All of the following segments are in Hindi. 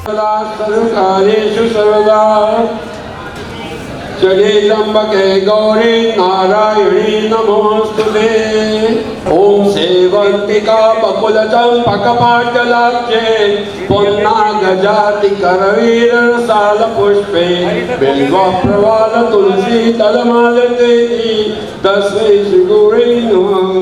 सर्वकार्येषु सर्वदा जगेदम्बके गौरी नारायणी नमोस्तुते। ओम सेवंतिका बकुल चंपकपाटलाब्जे पुन्नागजाति करवीर साल पुष्पे बिल्व प्रवाल तुलसी तलमालते तस्मै श्री गुरुवे नमः।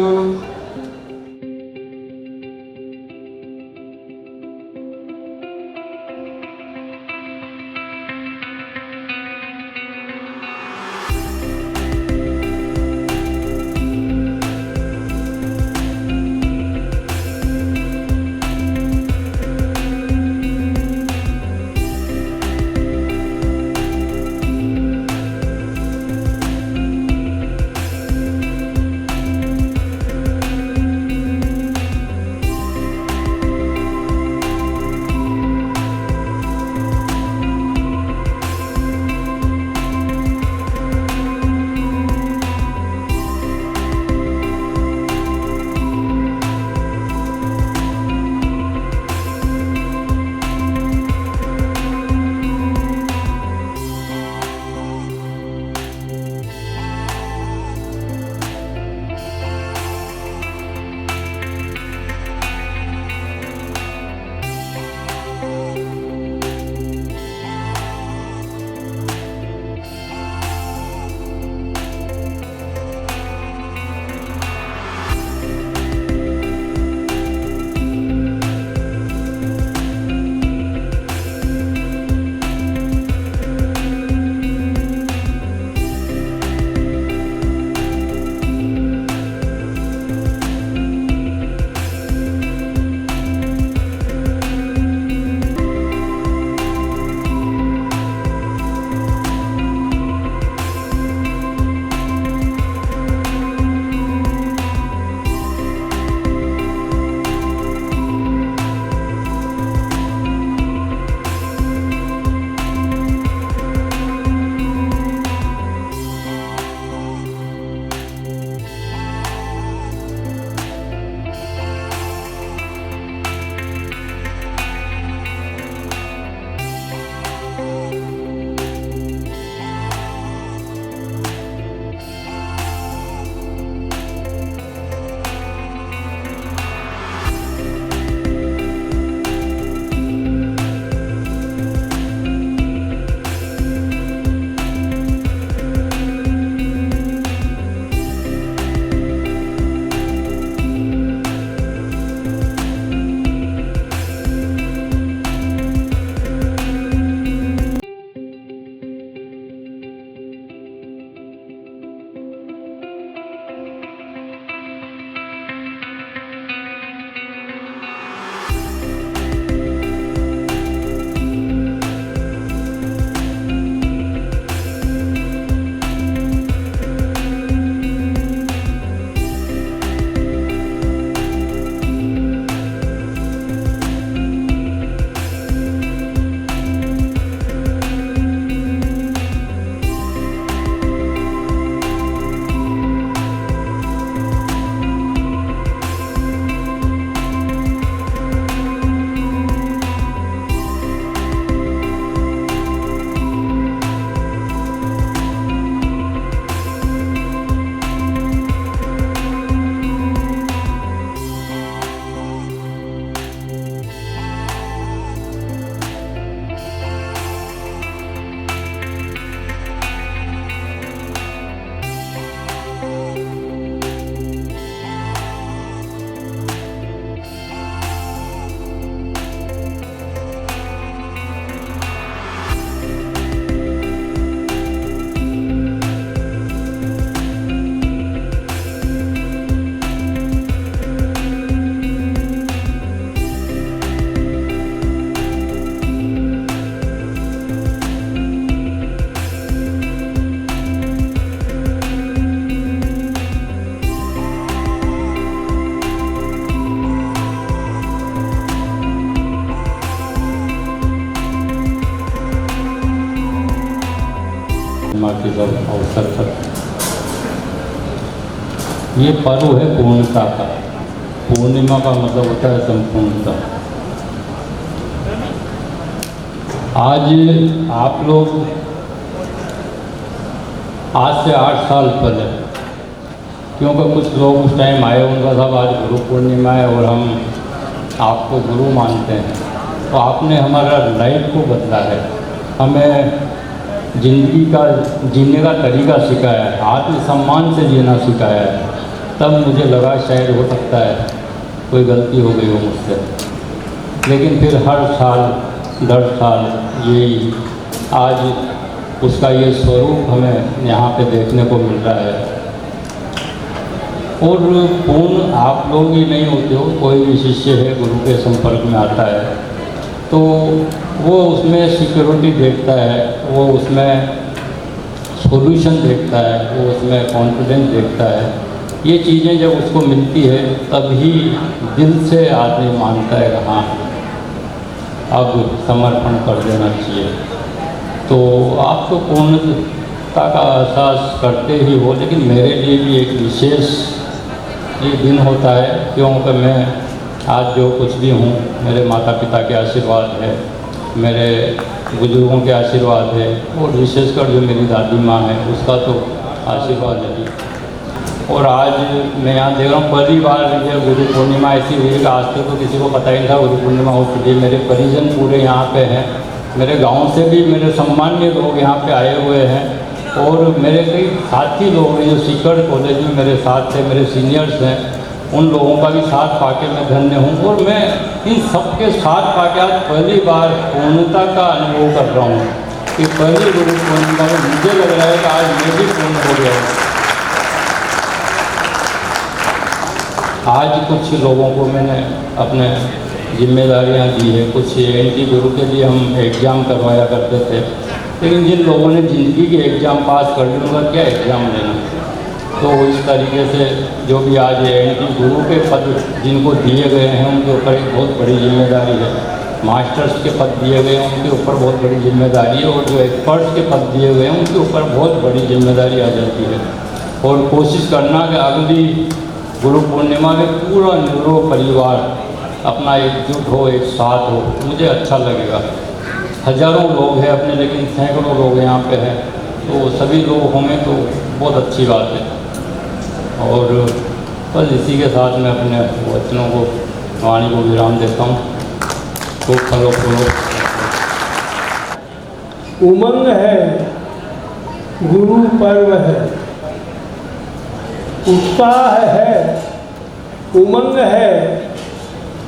के जब अवसर पर ये पर्व है पूर्णता का। पूर्णिमा का मतलब होता है संपूर्णता। आज आप लोग आज से 8 साल पहले, क्योंकि कुछ लोग उस टाइम आए, उनका सब आज गुरु पूर्णिमा है और हम आपको गुरु मानते हैं, तो आपने हमारा लाइफ को बदला है, हमें ज़िंदगी का जीने का तरीका सिखाया है, आत्मसम्मान से जीना सिखाया है। तब मुझे लगा शायद हो सकता है कोई गलती हो गई हो मुझसे, लेकिन फिर हर साल दर साल यही आज उसका ये स्वरूप हमें यहाँ पे देखने को मिल रहा है। और पूर्ण आप लोग ही नहीं होते हो, कोई भी शिष्य है गुरु के संपर्क में आता है तो वो उसमें सिक्योरिटी देखता है, वो उसमें सॉल्यूशन देखता है, वो उसमें कॉन्फिडेंस देखता है। ये चीज़ें जब उसको मिलती है तभी दिल से आदमी मानता है कि हाँ अब समर्पण कर देना चाहिए। तो आप तो पूर्णता का एहसास करते ही हो, लेकिन मेरे लिए भी एक विशेष ये दिन होता है, क्योंकि मैं आज जो कुछ भी हूँ मेरे माता पिता के आशीर्वाद है, मेरे बुजुर्गों के आशीर्वाद है, और विशेषकर जो मेरी दादी माँ है उसका तो आशीर्वाद है। और आज मैं यहाँ देख रहा हूँ पहली बार ये गुरु पूर्णिमा ऐसी हुई कि आज तक तो किसी को पता ही नहीं था गुरु पूर्णिमा हो चुकी है। मेरे परिजन पूरे यहाँ पे हैं, मेरे गांव से भी मेरे सम्मान्य लोग यहाँ पे आए हुए हैं, और मेरे कई साथी लोग हैं जो सीकर कॉलेज में मेरे साथ थे, मेरे सीनियर्स हैं, उन लोगों का भी साथ पाके मैं धन्य हूँ। और मैं इन सबके साथ पाके आज पहली बार पूर्णता का अनुभव कर रहा हूँ कि पहली गुरु पूर्णिमा में मुझे लग रहा है कि आज मैं भी पूर्ण हो गया हूँ। आज कुछ लोगों को मैंने अपने जिम्मेदारियां दी है, कुछ एंटी गुरु के लिए हम एग्ज़ाम करवाया करते थे, लेकिन जिन लोगों ने ज़िंदगी के एग्ज़ाम पास कर लिए उनका क्या एग्ज़ाम लेना। तो इस तरीके से जो भी आज एंटी गुरु के पद जिनको दिए गए हैं उनके ऊपर एक बहुत बड़ी जिम्मेदारी है। मास्टर्स के पद दिए गए हैं उनके ऊपर बहुत बड़ी जिम्मेदारी है, और जो एक्सपर्ट्स के पद दिए गए हैं उनके ऊपर बहुत बड़ी जिम्मेदारी आ जाती है। और कोशिश करना कि अगली गुरु पूर्णिमा में पूरा निरो परिवार अपना एकजुट हो, एक साथ हो, मुझे अच्छा लगेगा। हज़ारों लोग हैं अपने, लेकिन सैकड़ों लोग यहाँ पे हैं, तो सभी लोग होंगे तो बहुत अच्छी बात है। और बस इसी के साथ मैं अपने वचनों को, वाणी को विराम देता हूँ। तो फलो फलो उमंग है, गुरु पर्व है, उत्साह है, उमंग है,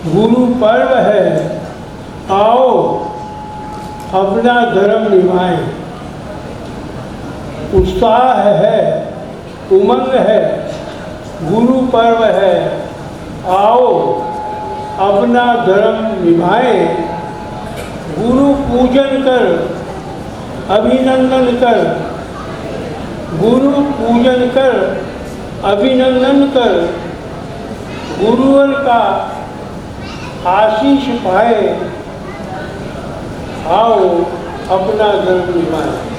गुरु पर्व है, आओ अपना धर्म निभाएं। उत्साह है, उमंग है, गुरु पर्व है, आओ अपना धर्म निभाएं। गुरु पूजन कर, अभिनंदन कर, गुरु पूजन कर, अभिनंदन कर, गुरुवर का आशीष पाए, आओ अपना धर्म निभाएं।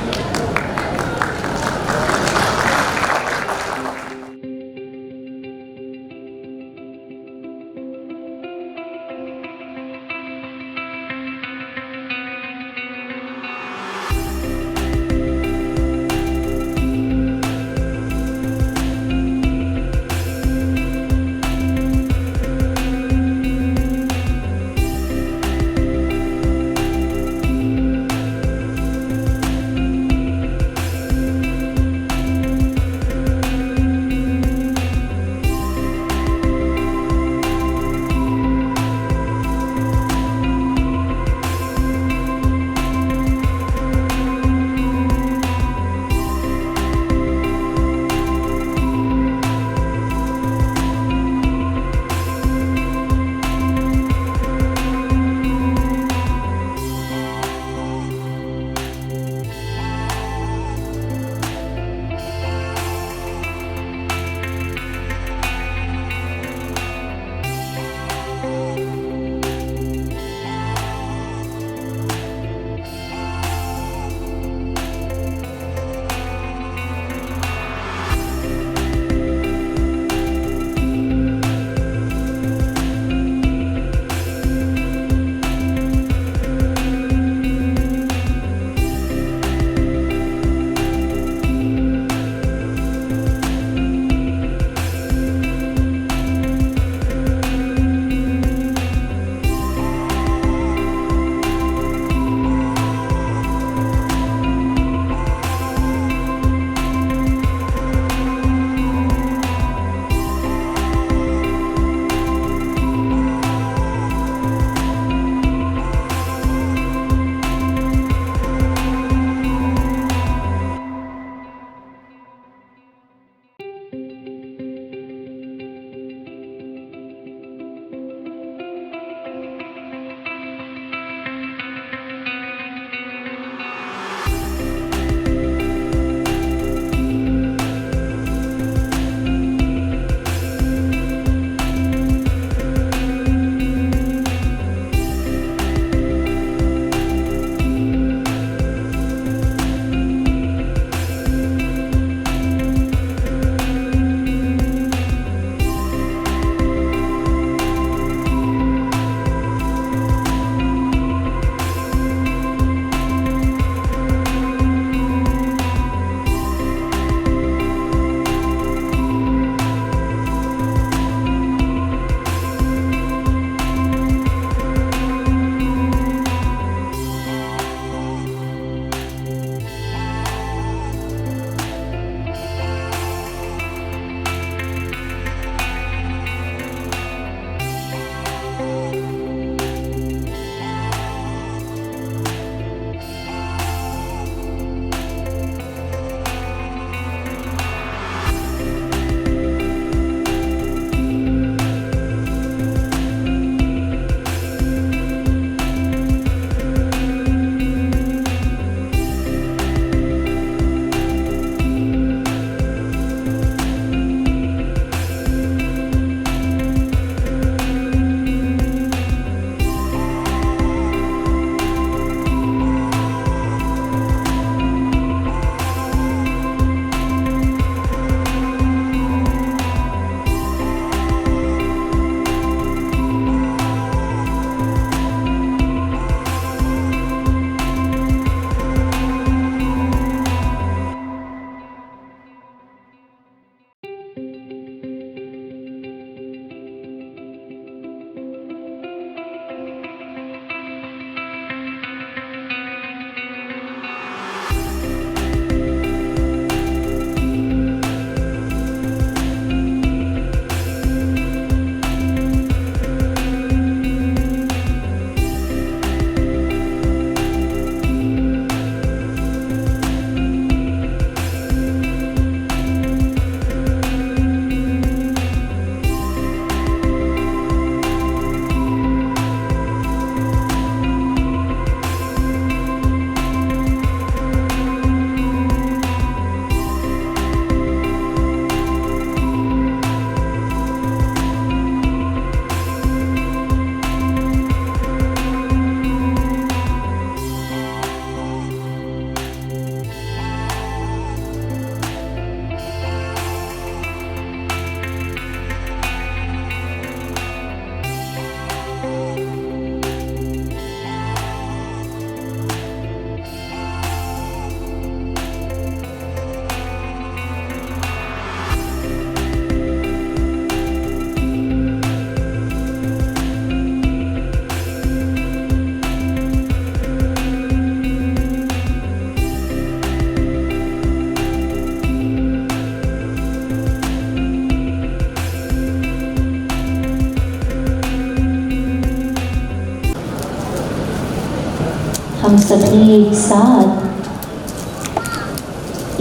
हम सभी एक साथ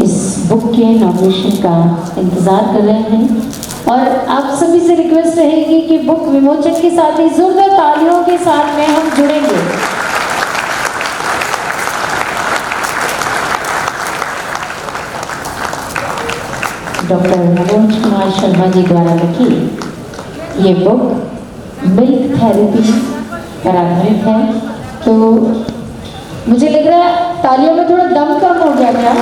इस बुक के इनॉग्रेशन का इंतज़ार कर रहे हैं और आप सभी से रिक्वेस्ट रहेगी कि बुक विमोचन के साथ ही जोरदार तालियों के साथ में हम जुड़ेंगे। डॉक्टर मनोज कुमार शर्मा जी द्वारा लिखी ये बुक मिल्क थेरेपी पर आधारित है। तो मुझे लग रहा है तालियों में थोड़ा दम कम हो गया क्या?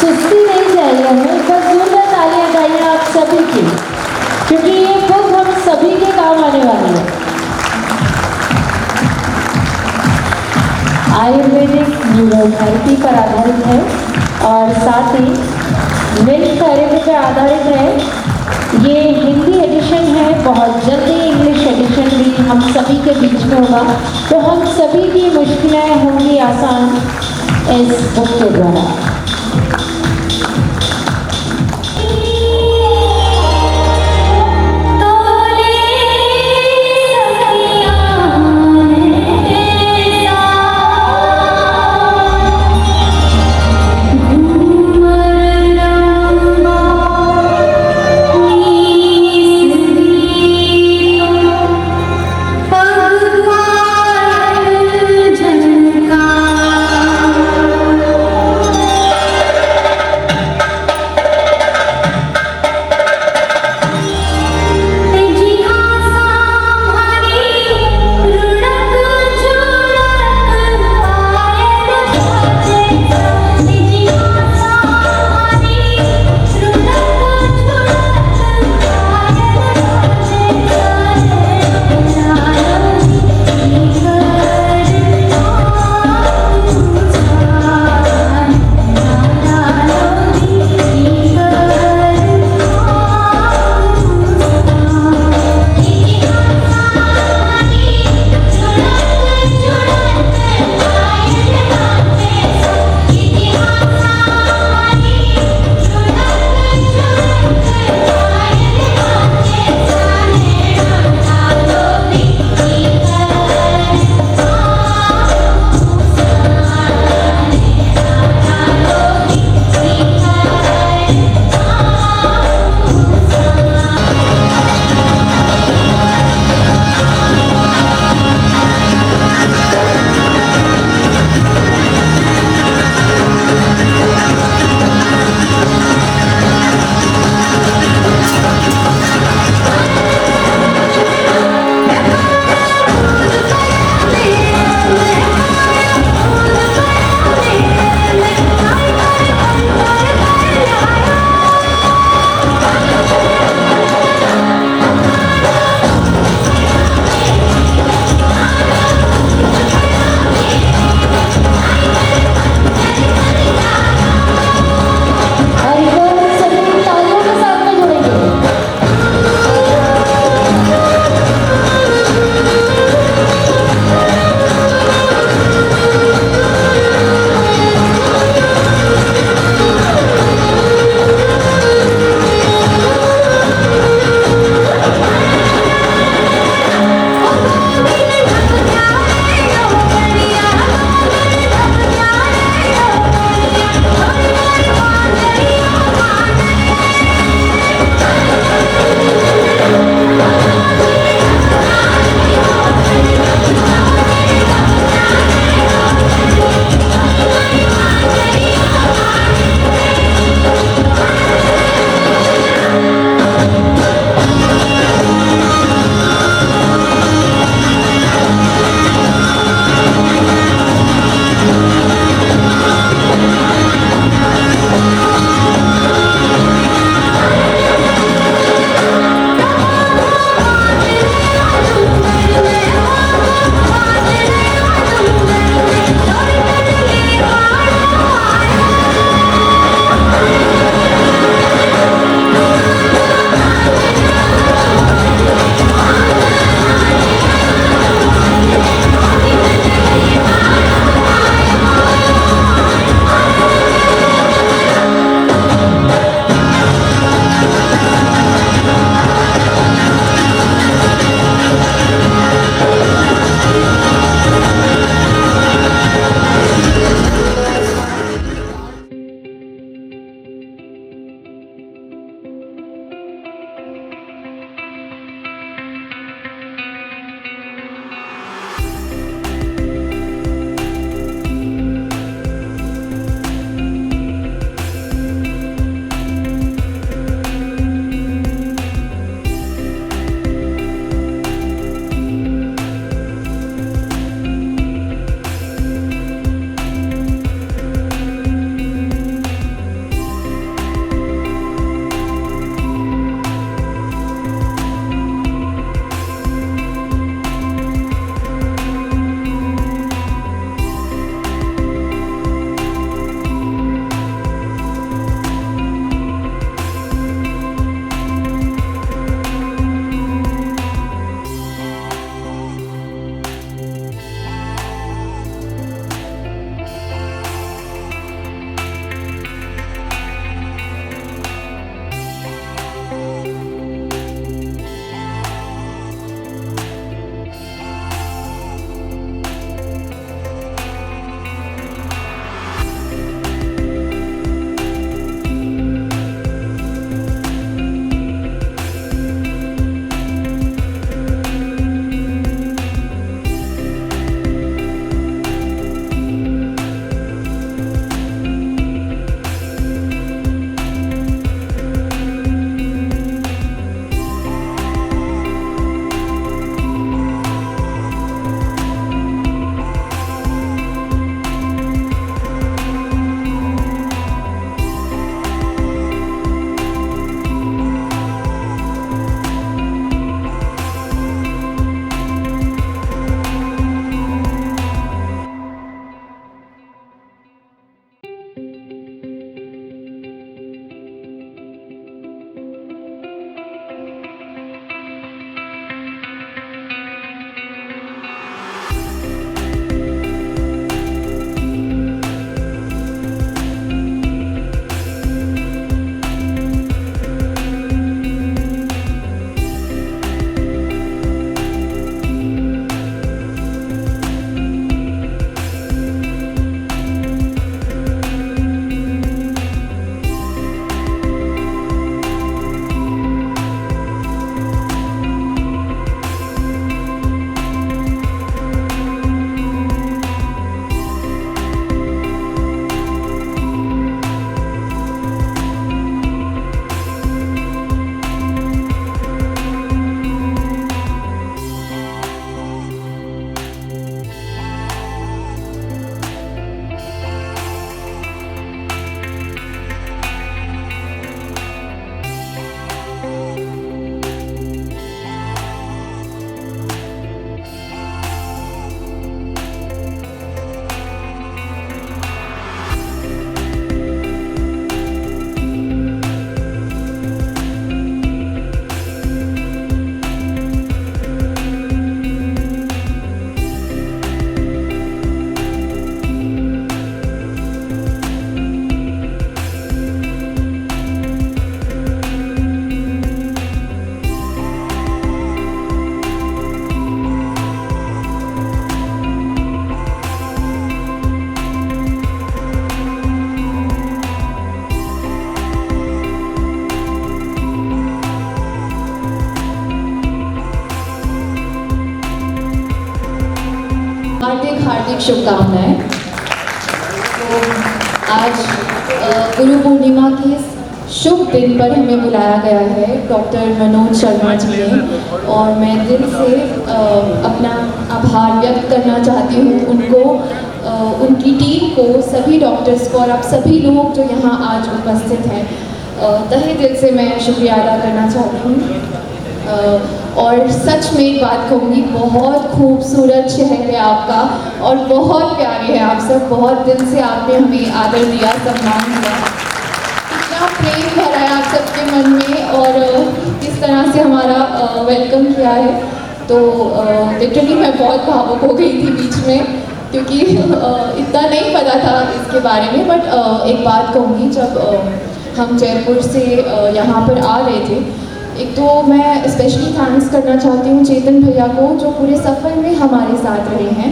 सुस्ती नहीं चाहिए हमें, बस जोरदार तालियां गाइए आप सभी की, क्योंकि ये बुक हम सभी के काम आने वाली है। आयुर्वेदिक न्यूरोथेरेपी पर आधारित है और साथ ही मिल्क थेरेपी पर आधारित है। ये हिंदी एडिशन है, बहुत जल्दी इंग्लिश एडिशन भी हम सभी के बीच में होगा, तो हम सभी की मुश्किलें होंगी आसान इस बुक के द्वारा। हार्दिक शुभकामनाएं। तो आज गुरु पूर्णिमा के इस शुभ दिन पर हमें बुलाया गया है डॉक्टर मनोज शर्मा जी ने, और मैं दिल से अपना आभार व्यक्त करना चाहती हूँ उनको, उनकी टीम को, सभी डॉक्टर्स को, और आप सभी लोग जो यहाँ आज उपस्थित हैं, तहे दिल से मैं शुक्रिया अदा करना चाहती हूँ। और सच में एक बात कहूँगी, बहुत खूबसूरत शहर है आपका और बहुत प्यारे हैं आप सब। बहुत दिल से आपने हमें आदर दिया, सम्मान दिया, इतना प्रेम भरा है आप सबके मन में, और किस तरह से हमारा वेलकम किया है। तो लिटरली मैं बहुत भावुक हो गई थी बीच में, क्योंकि इतना नहीं पता था इसके बारे में। बट एक बात कहूँगी, जब हम जयपुर से यहाँ पर आ रहे थे, एक तो मैं स्पेशली थैंक्स करना चाहती हूँ चेतन भैया को, जो पूरे सफ़र में हमारे साथ रहे हैं,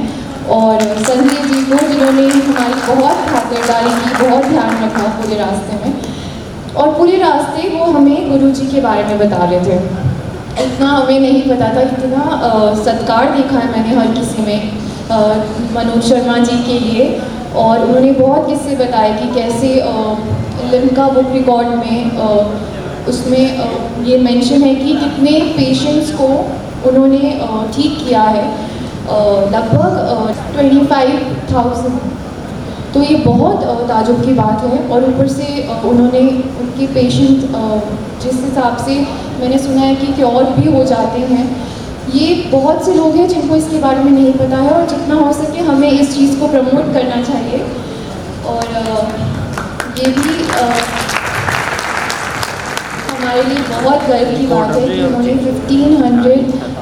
और संजय जी को, जिन्होंने हमारी बहुत खातिरदारी की, बहुत ध्यान रखा पूरे रास्ते में। और पूरे रास्ते वो हमें गुरुजी के बारे में बता रहे थे। इतना हमें नहीं पता था, इतना सत्कार देखा है मैंने हर किसी में मनोज शर्मा जी के लिए। और उन्होंने बहुत किस्से बताए कि कैसे लिम्का बुक रिकॉर्ड में उसमें ये मेंशन है कि कितने पेशेंट्स को उन्होंने ठीक किया है, लगभग 25,000। तो ये बहुत ताजुब की बात है। और ऊपर से उन्होंने उनके पेशेंट, जिस हिसाब से मैंने सुना है कि क्योर भी हो जाते हैं, ये बहुत से लोग हैं जिनको इसके बारे में नहीं पता है, और जितना हो सके हमें इस चीज़ को प्रमोट करना चाहिए। और ये भी हमारे लिए बहुत गर्व की बात है कि उन्होंने 1500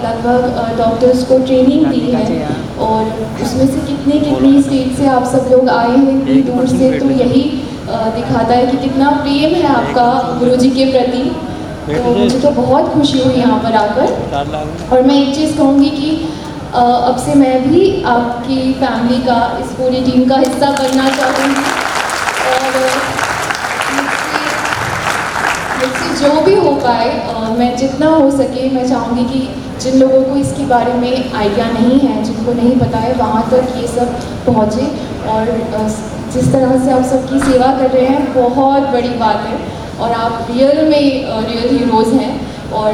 लगभग डॉक्टर्स को ट्रेनिंग दी है, और उसमें से कितनी स्टेट से आप सब लोग आए हैं, इतनी दूर से। तो यही दिखाता है कि कितना प्रेम है आपका गुरुजी के प्रति। तो मुझे तो बहुत खुशी हुई यहाँ पर आकर। और मैं एक चीज़ कहूँगी कि अब से मैं भी आपकी फैमिली का, इस पूरी टीम का हिस्सा बनना चाहूँगी, और मुझसे जो भी हो पाए, मैं जितना हो सके मैं चाहूँगी कि जिन लोगों को इसके बारे में आइडिया नहीं है, जिनको नहीं पता है, वहाँ तक ये सब पहुँचे। और जिस तरह से आप सबकी सेवा कर रहे हैं, बहुत बड़ी बात है, और आप रियल में रियल हीरोज़ हैं। और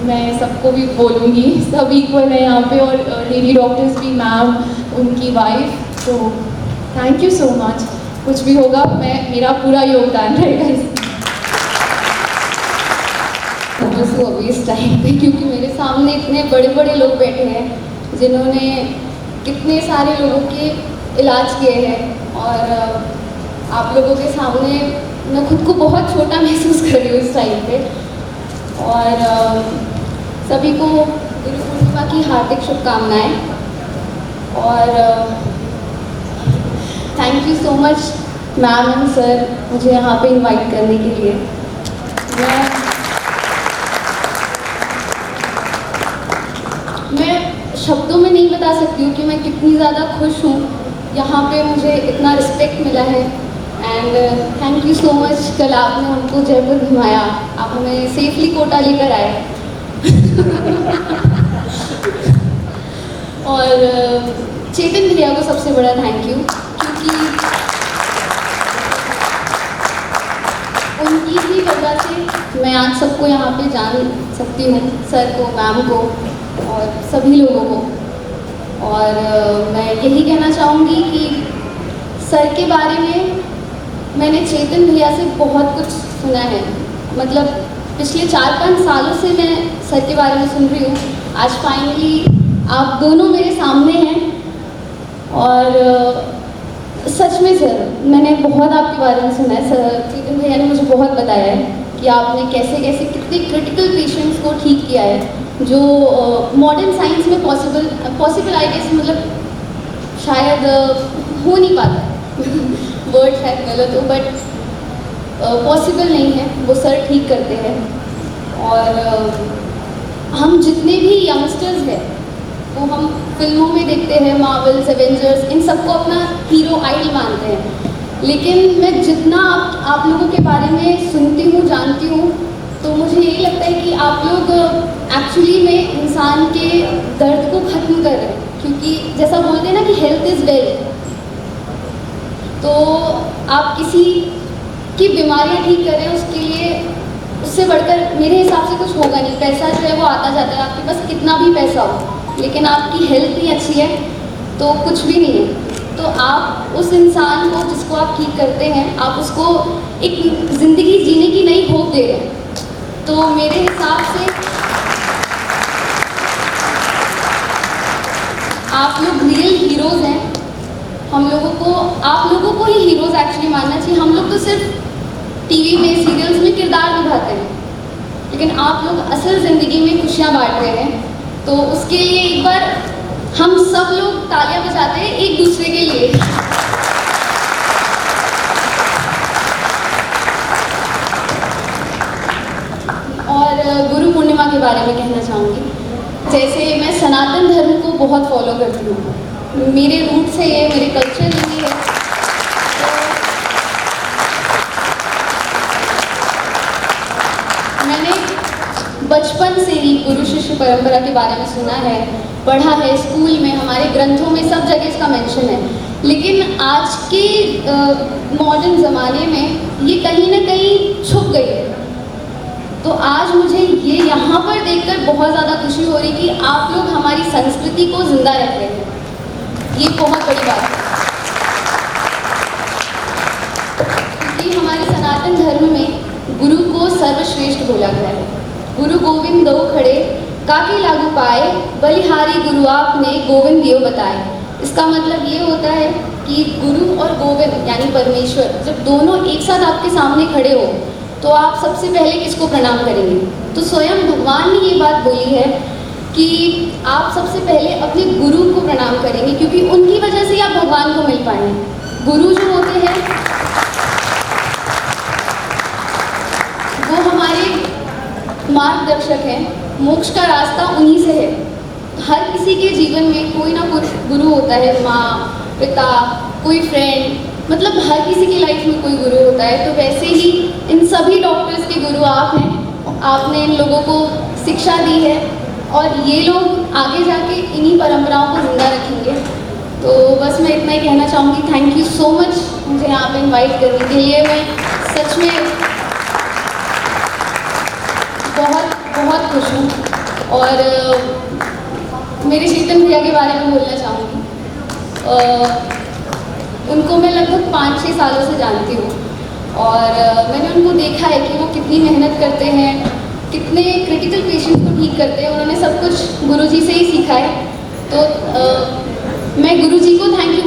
मैं सबको भी बोलूँगी, सब इक्वल है यहाँ पे, और लेडी डॉक्टर्स भी, मैम, उनकी वाइफ। तो थैंक यू सो मच। कुछ भी होगा, मेरा पूरा योगदान रहेगा इसमें। अभी इस टाइम पे, क्योंकि मेरे सामने इतने बड़े बड़े लोग बैठे हैं जिन्होंने कितने सारे लोगों के इलाज किए हैं, और आप लोगों के सामने मैं खुद को बहुत छोटा महसूस कर रही हूँ इस टाइम पे। और सभी को गुरु पूर्णिमा की हार्दिक शुभकामनाएं, और thank you so much ma'am and sir मुझे यहाँ पे इनवाइट करने के लिए। मैं शब्दों में नहीं बता सकती हूँ कि मैं कितनी ज़्यादा खुश हूँ, यहाँ पे मुझे इतना रिस्पेक्ट मिला है। And thank you so much, कल आपने उनको जयपुर घुमाया, आप हमें सेफली कोटा लेकर आए। और चेतन भैया को सबसे बड़ा थैंक यू, क्योंकि उनकी ही वजह से मैं आज सबको यहाँ पे जान सकती हूँ, सर को, मैम को, और सभी लोगों को। और मैं यही कहना चाहूँगी कि सर के बारे में मैंने चेतन भैया से बहुत कुछ सुना है, मतलब पिछले 4-5 सालों से मैं सर के बारे में सुन रही हूँ। आज फाइनली आप दोनों मेरे सामने हैं, और सच में सर मैंने बहुत आपके बारे में सुना है। सर चेतन भैया ने मुझे बहुत बताया है कि आपने कैसे कैसे कितने क्रिटिकल पेशेंट्स को ठीक किया है, जो मॉडर्न साइंस में पॉसिबल आई गेस, मतलब शायद हो नहीं पाता वर्ड शायद गलत हो, बट पॉसिबल नहीं है, वो सर ठीक करते हैं। और हम जितने भी यंगस्टर्स हैं वो हम फिल्मों में देखते हैं, मार्वल्स, एवेंजर्स, इन सबको अपना हीरो आइडल मानते हैं। लेकिन मैं जितना आप लोगों के बारे में सुनती हूँ, जानती हूँ, तो मुझे यही लगता है कि आप लोग एक्चुअली में इंसान के दर्द को ख़त्म कर रहे हैं। क्योंकि जैसा बोलते हैं ना कि हेल्थ इज़ वेल्थ, तो आप किसी की बीमारियां ठीक करें उसके लिए, उससे बढ़कर मेरे हिसाब से कुछ होगा नहीं। पैसा जो है वो आता जाता है, आपके पास कितना भी पैसा हो, लेकिन आपकी हेल्थ नहीं अच्छी है तो कुछ भी नहीं है। तो आप उस इंसान को जिसको आप ठीक करते हैं, आप उसको एक ज़िंदगी जीने की नई होप दे रहे हैं। तो मेरे हिसाब से आप लोग रियल हीरोज़ हैं। हम लोगों को, आप लोगों को ही हीरोज़ एक्चुअली मानना चाहिए। हम लोग तो सिर्फ टीवी में, सीरियल्स में किरदार निभाते हैं, लेकिन आप लोग असल ज़िंदगी में खुशियाँ बांट रहे हैं। तो उसके लिए एक बार हम सब लोग तालियां बजाते हैं एक दूसरे के लिए। और गुरु पूर्णिमा के बारे में कहना चाहूँगी। जैसे मैं सनातन धर्म को बहुत फॉलो करती हूँ, मेरे रूट से ये, मेरे कल्चर में भी है। तो मैंने बचपन से ही गुरु शिष्य परंपरा के बारे में सुना है, पढ़ा है, स्कूल में, हमारे ग्रंथों में, सब जगह इसका मेंशन है। लेकिन आज के मॉडर्न ज़माने में ये कहीं ना कहीं छुप गई है। तो आज मुझे ये यहाँ पर देखकर बहुत ज़्यादा खुशी हो रही कि आप लोग हमारी संस्कृति को जिंदा रख रहे हैं। ये बहुत बड़ी बात है, क्योंकि हमारे सनातन धर्म में गुरु को सर्वश्रेष्ठ बोला गया है। गुरु गोविंद दो खड़े काके लागू पाए, बलिहारी गुरु आपने गोविंद दियो बताए। इसका मतलब ये होता है कि गुरु और गोविंद यानी परमेश्वर जब दोनों एक साथ आपके सामने खड़े हो तो आप सबसे पहले किसको प्रणाम करेंगे? तो स्वयं भगवान ने ये बात बोली है कि आप सबसे पहले अपने गुरु को प्रणाम करेंगे, क्योंकि उनकी वजह से ही आप भगवान को मिल पाएंगे। गुरु जो होते हैं वो हमारे मार्गदर्शक हैं, मोक्ष का रास्ता उन्हीं से है। हर किसी के जीवन में कोई ना कोई गुरु होता है, माँ, पिता, कोई फ्रेंड, मतलब हर किसी की लाइफ में कोई गुरु होता है। तो वैसे ही इन सभी डॉक्टर्स के गुरु आप हैं। आपने इन लोगों को शिक्षा दी है और ये लोग आगे जाके इन्हीं परंपराओं को जिंदा रखेंगे। तो बस मैं इतना ही कहना चाहूँगी। थैंक यू सो मच मुझे यहाँ पे इनवाइट करने के लिए। मैं सच में बहुत बहुत खुश हूँ। और मेरे शीतल भैया के बारे में बोलना चाहूँगी। उनको मैं लगभग 5-6 सालों से जानती हूँ और मैंने उनको देखा है कि वो कितनी मेहनत करते हैं, कितने क्रिटिकल पेशेंट्स को ठीक करते हैं। उन्होंने सब कुछ गुरुजी से ही सीखा है। तो मैं गुरुजी को थैंक यू